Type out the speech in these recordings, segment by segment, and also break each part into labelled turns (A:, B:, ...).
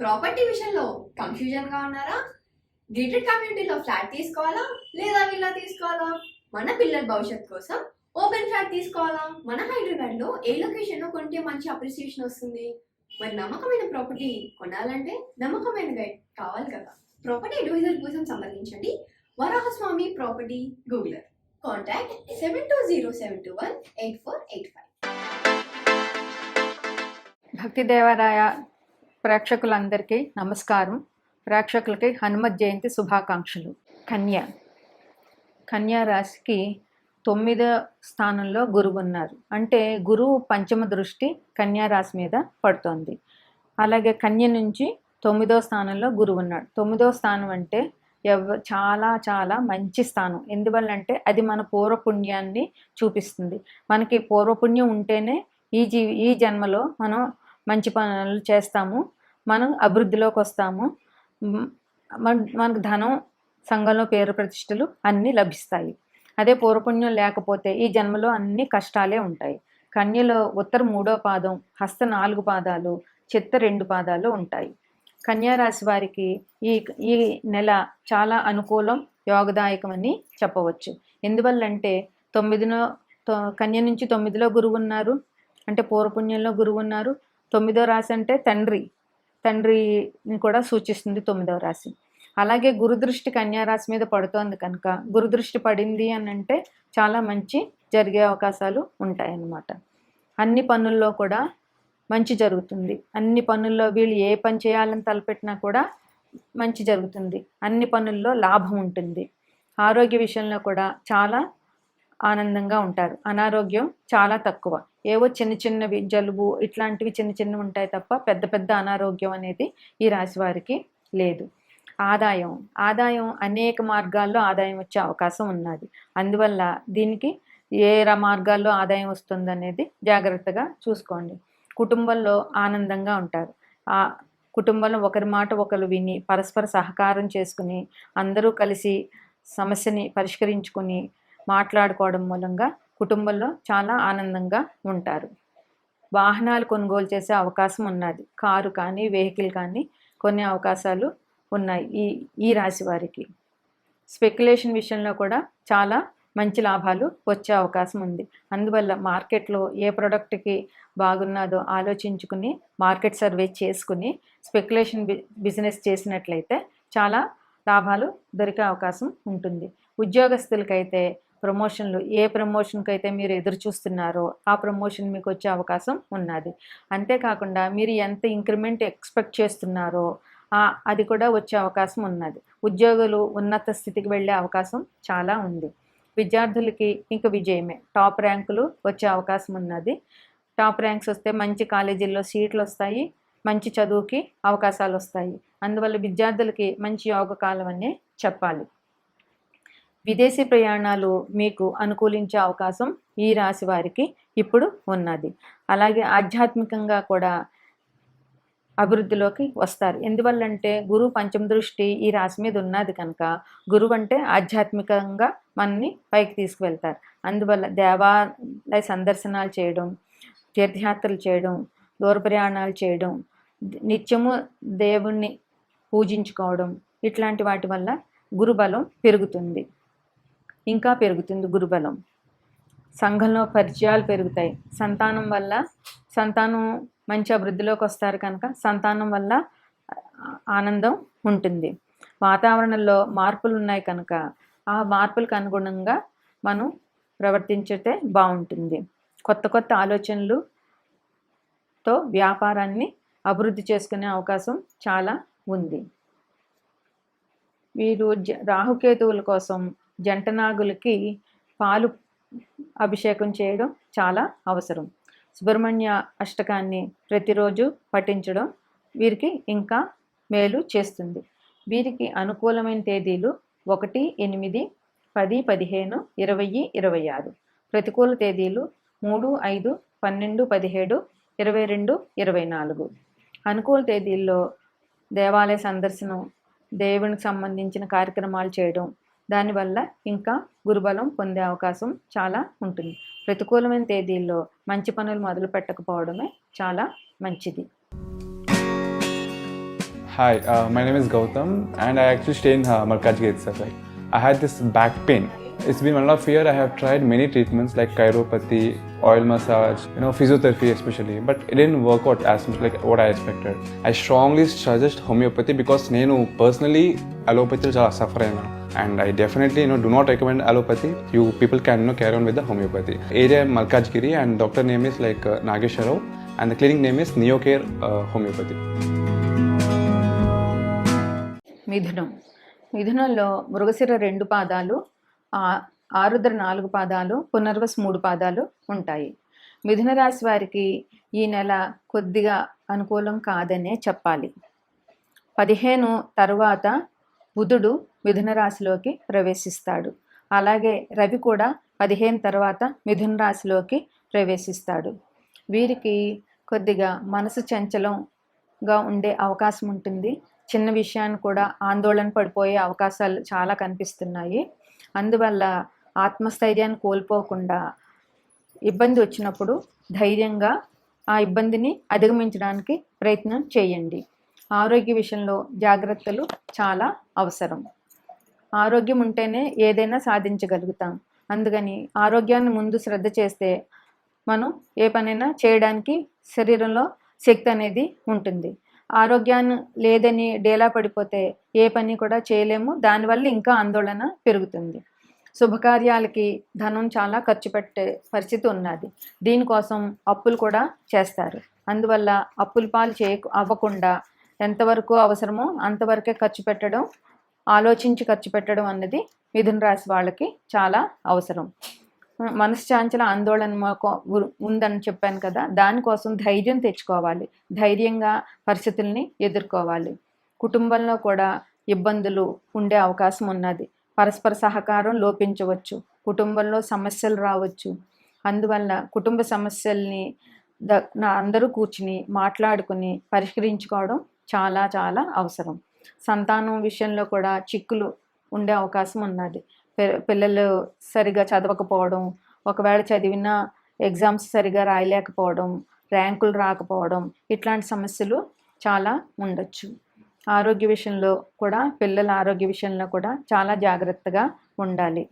A: Property విషయంలో confusion గా ఉన్నారా? గేటెడ్ కమ్యూనిటీలో ఫ్లాట్ తీసుకోవాలా లేదా విల్లా తీసుకోవాలా? మన పిల్లల భవిష్యత్ కోసం ఓపెన్ ఫ్లాట్ తీసుకోవాలా? మన హైదరాబాద్ లో ఏ లొకేషన్ లో కొంటే మంచి అప్రిసియేషన్ వస్తుంది? మరి నమ్మకమైన ప్రాపర్టీ కొనాలంటే నమ్మకమైన గైడ్ కావాలి కదా. ప్రాపర్టీ అడ్వైజర్ కోసం సంప్రదించండి వరాహస్వామి ప్రాపర్టీ గూగులర్. కాంటాక్ట్ 7207218485.
B: భక్తి దేవరాయ ప్రేక్షకులందరికీ నమస్కారం. ప్రేక్షకులకి హనుమత్ జయంతి శుభాకాంక్షలు. కన్యా రాశికి 9వ స్థానంలో గురువు ఉన్నారు. అంటే గురువు పంచమ దృష్టి కన్యా రాశి మీద పడుతోంది. అలాగే కన్య నుంచి 9వ స్థానంలో గురువు ఉన్నాడు. 9వ స్థానం అంటే చాలా చాలా మంచి స్థానం. ఎందువల్లంటే అది మన పూర్వపుణ్యాన్ని చూపిస్తుంది. మనకి పూర్వపుణ్యం ఉంటేనే ఈ జన్మలో మనం మంచి పనులు చేస్తాము, మనం అభివృద్ధిలోకి వస్తాము, మనకు ధనం, సంఘంలో పేరు ప్రతిష్టలు అన్నీ లభిస్తాయి. అదే పూర్వపుణ్యం లేకపోతే ఈ జన్మలో అన్ని కష్టాలే ఉంటాయి. కన్యలో ఉత్తర 3వ పాదం, హస్త 4 పాదాలు, చిత్త 2 పాదాలు ఉంటాయి. కన్యా రాశి వారికి ఈ నెల చాలా అనుకూలం, యోగదాయకమని చెప్పవచ్చు. ఎందువల్లంటే కన్య నుంచి 9లో గురువు ఉన్నారు, అంటే పూర్వపుణ్యంలో గురువు ఉన్నారు. 9వ రాశి అంటే తండ్రిని కూడా సూచిస్తుంది 9వ రాశి. అలాగే గురుదృష్టి కన్యా రాశి మీద పడుతోంది కనుక గురుదృష్టి పడింది అని అంటే చాలా మంచి జరిగే అవకాశాలు ఉంటాయన్నమాట. అన్ని పనుల్లో కూడా మంచి జరుగుతుంది. అన్ని పనుల్లో వీళ్ళు ఏ పని చేయాలని తలపెట్టినా కూడా మంచి జరుగుతుంది. అన్ని పనుల్లో లాభం ఉంటుంది. ఆరోగ్య విషయంలో కూడా చాలా ఆనందంగా ఉంటారు. అనారోగ్యం చాలా తక్కువ. ఏవో చిన్నవి జలుబు ఇట్లాంటివి చిన్నవి ఉంటాయి తప్ప పెద్ద అనారోగ్యం అనేది ఈ రాశి వారికి లేదు. ఆదాయం అనేక మార్గాల్లో ఆదాయం వచ్చే అవకాశం ఉన్నది. అందువల్ల దీనికి ఏ మార్గాల్లో ఆదాయం వస్తుందనేది జాగ్రత్తగా చూసుకోండి. కుటుంబంలో ఆనందంగా ఉంటారు. ఆ కుటుంబంలో ఒకరి మాట ఒకరు విని పరస్పర సహకారం చేసుకుని అందరూ కలిసి సమస్యని పరిష్కరించుకుని మాట్లాడుకోవడం మూలంగా కుటుంబంలో చాలా ఆనందంగా ఉంటారు. వాహనాలు కొనుగోలు చేసే అవకాశం ఉన్నది. కారు కానీ వెహికల్ కానీ కొన్ని అవకాశాలు ఉన్నాయి ఈ రాశి వారికి. స్పెక్యులేషన్ విషయంలో కూడా చాలా మంచి లాభాలు వచ్చే అవకాశం ఉంది. అందువల్ల మార్కెట్లో ఏ ప్రోడక్ట్కి బాగున్నదో ఆలోచించుకుని మార్కెట్ సర్వే చేసుకుని స్పెక్యులేషన్ బిజినెస్ చేసినట్లయితే చాలా లాభాలు దొరికే అవకాశం ఉంటుంది. ఉద్యోగస్తులకైతే ప్రమోషన్లు, ఏ ప్రమోషన్కి అయితే మీరు ఎదురు చూస్తున్నారో ఆ ప్రమోషన్ మీకు వచ్చే అవకాశం ఉన్నది. అంతేకాకుండా మీరు ఎంత ఇంక్రిమెంట్ ఎక్స్పెక్ట్ చేస్తున్నారో అది కూడా వచ్చే అవకాశం ఉన్నది. ఉద్యోగులు ఉన్నత స్థితికి వెళ్ళే అవకాశం చాలా ఉంది. విద్యార్థులకి ఇంక విజయమే. టాప్ ర్యాంకులు వచ్చే అవకాశం ఉన్నది. టాప్ ర్యాంక్స్ వస్తే మంచి కాలేజీల్లో సీట్లు వస్తాయి, మంచి చదువుకి అవకాశాలు వస్తాయి. అందువల్ల విద్యార్థులకి మంచి యోగకాలం అనే చెప్పాలి. విదేశీ ప్రయాణాలు మీకు అనుకూలించే అవకాశం ఈ రాశి వారికి ఇప్పుడు ఉన్నది. అలాగే ఆధ్యాత్మికంగా కూడా అభివృద్ధిలోకి వస్తారు. ఎందువల్లంటే గురువు పంచమ దృష్టి ఈ రాశి మీద ఉన్నది కనుక గురువు అంటే ఆధ్యాత్మికంగా మనని పైకి తీసుకువెళ్తారు. అందువల్ల దేవాలయ సందర్శనాలు చేయడం, తీర్థయాత్రలు చేయడం, దూర ప్రయాణాలు చేయడం, నిత్యము దేవుణ్ణి పూజించుకోవడం, ఇట్లాంటి వాటి వల్ల గురుబలం పెరుగుతుంది. ఇంకా పెరుగుతుంది గురుబలం. సంఘంలో పరిచయాలు పెరుగుతాయి. సంతానం మంచి అభివృద్ధిలోకి వస్తారు కనుక సంతానం వల్ల ఆనందం ఉంటుంది. వాతావరణంలో మార్పులు ఉన్నాయి కనుక ఆ మార్పులకు అనుగుణంగా మనం ప్రవర్తించితే బాగుంటుంది. కొత్త ఆలోచనలతో వ్యాపారాన్ని అభివృద్ధి చేసుకునే అవకాశం చాలా ఉంది. వీరు రాహుకేతువుల కోసం జంటనాగులకి పాలు అభిషేకం చేయడం చాలా అవసరం. సుబ్రహ్మణ్య అష్టకాన్ని ప్రతిరోజు పఠించడం వీరికి ఇంకా మేలు చేస్తుంది. వీరికి అనుకూలమైన తేదీలు 1, 8, 10, 15, 20, 26. ప్రతికూల తేదీలు 3, 5, 12, 17, 22, 24. అనుకూల తేదీల్లో దేవాలయ సందర్శనం, దేవునికి సంబంధించిన కార్యక్రమాలు చేయడం, దానివల్ల ఇంకా గురుబలం పొందే అవకాశం చాలా ఉంటుంది. ప్రతికూలమైన తేదీల్లో మంచి పనులు మొదలు పెట్టకపోవడమే చాలా మంచిది.
C: Hi, my name is Gautam, and I actually stay in Malkajgiri itself. Like, I had this back pain. It's been 1.5 years. I have tried many treatments like chiropathy, oil massage, physiotherapy especially, but it didn't work out as much like what I expected. I strongly suggest homeopathy because నేను personally allopathy చాలా suffer అయినా. And I definitely do not recommend allopathy. You people can carry on with the homeopathy. Area Malkajgiri, and doctor name is like Nagesha Rao, and the clinic name is Neocare Homeopathy.
B: మిథునంలో మృగశిర 2 పాదాలు, ఆరుద్ర 4 పాదాలు, పునర్వసు 3 పాదాలు ఉంటాయి. మిథున రాశి వారికి ఈ నెల కొద్దిగా అనుకూలం కాదనే చెప్పాలి. 15 తర్వాత బుధుడు మిథున రాశిలోకి ప్రవేశిస్తాడు. అలాగే రవి కూడా 15 తర్వాత మిథున రాశిలోకి ప్రవేశిస్తాడు. వీరికి కొద్దిగా మనసు చంచలంగా ఉండే అవకాశం ఉంటుంది. చిన్న విషయాన్ని కూడా ఆందోళన పడిపోయే అవకాశాలు చాలా కనిపిస్తున్నాయి. అందువల్ల ఆత్మస్థైర్యాన్ని కోల్పోకుండా ఇబ్బంది వచ్చినప్పుడు ధైర్యంగా ఆ ఇబ్బందిని అధిగమించడానికి ప్రయత్నం చేయండి. ఆరోగ్య విషయంలో జాగ్రత్తలు చాలా అవసరం. ఆరోగ్యం ఉంటేనే ఏదైనా సాధించగలుగుతాం. అందుకని ఆరోగ్యాన్ని ముందు శ్రద్ధ చేస్తే మనం ఏ పనైనా చేయడానికి శరీరంలో శక్తి అనేది ఉంటుంది. ఆరోగ్యాన్ని లేదని డేలా పడిపోతే ఏ పని కూడా చేయలేము. దానివల్ల ఇంకా ఆందోళన పెరుగుతుంది. శుభకార్యాలకి ధనం చాలా ఖర్చు పెట్టే పరిస్థితి ఉన్నది. దీనికోసం అప్పులు కూడా చేస్తారు. అందువల్ల అప్పుల పాలు అవ్వకుండా ఎంతవరకు అవసరమో అంతవరకే ఖర్చు పెట్టడం, ఆలోచించి ఖర్చు పెట్టడం అన్నది మిథున రాశి వాళ్ళకి చాలా అవసరం. మనశ్శాంచల ఆందోళన ఉందని చెప్పాను కదా, దానికోసం ధైర్యం తెచ్చుకోవాలి. ధైర్యంగా పరిస్థితుల్ని ఎదుర్కోవాలి. కుటుంబంలో కూడా ఇబ్బందులు ఉండే అవకాశం ఉన్నది. పరస్పర సహకారం లోపించవచ్చు. కుటుంబంలో సమస్యలు రావచ్చు. అందువల్ల కుటుంబ సమస్యల్ని అందరూ కూర్చుని మాట్లాడుకుని పరిష్కరించుకోవడం చాలా చాలా అవసరం. సంతానం విషయంలో కూడా చిక్కులు ఉండే అవకాశం ఉన్నది. పిల్లలు సరిగా చదవకపోవడం, ఒకవేళ చదివినా ఎగ్జామ్స్ సరిగా రాయలేకపోవడం, ర్యాంకులు రాకపోవడం, ఇట్లాంటి సమస్యలు చాలా ఉండొచ్చు. ఆరోగ్య విషయంలో కూడా, పిల్లల ఆరోగ్య విషయంలో కూడా చాలా జాగ్రత్తగా ఉండాలి.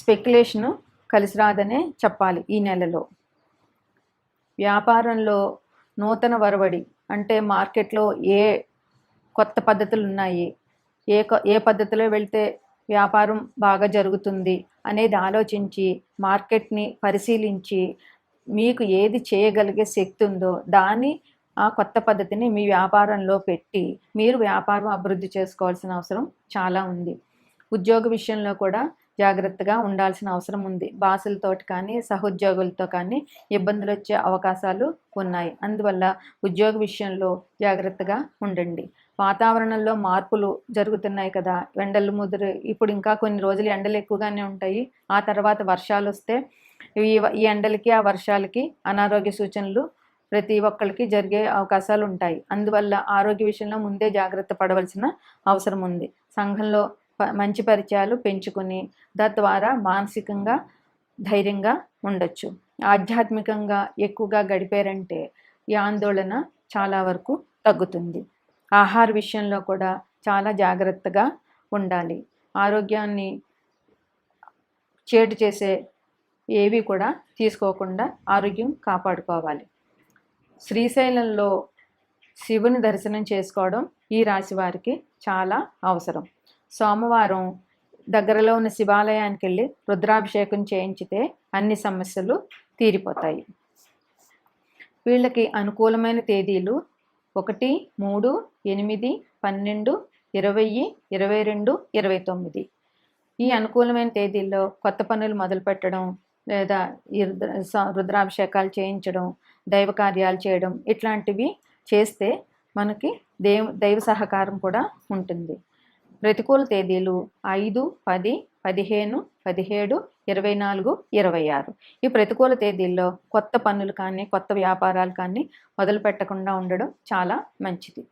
B: స్పెక్యులేషను కలిసి రాదనే చెప్పాలి ఈ నెలలో. వ్యాపారంలో నూతన వరవడి అంటే మార్కెట్లో ఏ కొత్త పద్ధతులు ఉన్నాయి, ఏ పద్ధతిలో వెళ్తే వ్యాపారం బాగా జరుగుతుంది అనేది ఆలోచించి మార్కెట్ని పరిశీలించి మీకు ఏది చేయగలిగే శక్తి ఉందో ఆ కొత్త పద్ధతిని మీ వ్యాపారంలో పెట్టి మీరు వ్యాపారం అభివృద్ధి చేసుకోవాల్సిన అవసరం చాలా ఉంది. ఉద్యోగ విషయంలో కూడా జాగ్రత్తగా ఉండాల్సిన అవసరం ఉంది. బాసులతోటి కానీ సహోద్యోగులతో కానీ ఇబ్బందులు వచ్చే అవకాశాలు ఉన్నాయి. అందువల్ల ఉద్యోగ విషయంలో జాగ్రత్తగా ఉండండి. వాతావరణంలో మార్పులు జరుగుతున్నాయి కదా, ఎండలు ఇప్పుడు ఇంకా కొన్ని రోజులు ఎండలు ఎక్కువగానే ఉంటాయి. ఆ తర్వాత వర్షాలు వస్తే ఈ ఎండలకి ఆ వర్షాలకి అనారోగ్య సూచనలు ప్రతి ఒక్కరికి జరిగే అవకాశాలు ఉంటాయి. అందువల్ల ఆరోగ్య విషయంలో ముందే జాగ్రత్త పడవలసిన అవసరం ఉంది. సంఘంలో మంచి పరిచయాలు పెంచుకొని తద్వారా మానసికంగా ధైర్యంగా ఉండొచ్చు. ఆధ్యాత్మికంగా ఎక్కువగా గడిపారంటే ఈ ఆందోళన చాలా వరకు తగ్గుతుంది. ఆహార విషయంలో కూడా చాలా జాగ్రత్తగా ఉండాలి. ఆరోగ్యాన్ని చేటు చేసే ఏవి కూడా తీసుకోకుండా ఆరోగ్యం కాపాడుకోవాలి. శ్రీశైలంలో శివుని దర్శనం చేసుకోవడం ఈ రాశి వారికి చాలా అవసరం. సోమవారం దగ్గరలో ఉన్న శివాలయానికి వెళ్ళి రుద్రాభిషేకం చేయించితే అన్ని సమస్యలు తీరిపోతాయి. వీళ్ళకి అనుకూలమైన తేదీలు 1, 3, 8, 12, 20, 22, 29. ఈ అనుకూలమైన తేదీల్లో కొత్త పనులు మొదలుపెట్టడం లేదా రుద్రాభిషేకాలు చేయించడం, దైవ కార్యాలు చేయడం ఇట్లాంటివి చేస్తే మనకి దైవ సహకారం కూడా ఉంటుంది. ప్రతికూల తేదీలు 5, 10, 15, 17, 24, 26. ఈ ప్రతికూల తేదీల్లో కొత్త పనులు కానీ కొత్త వ్యాపారాలు కానీ మొదలు పెట్టకుండా ఉండడం చాలా మంచిది.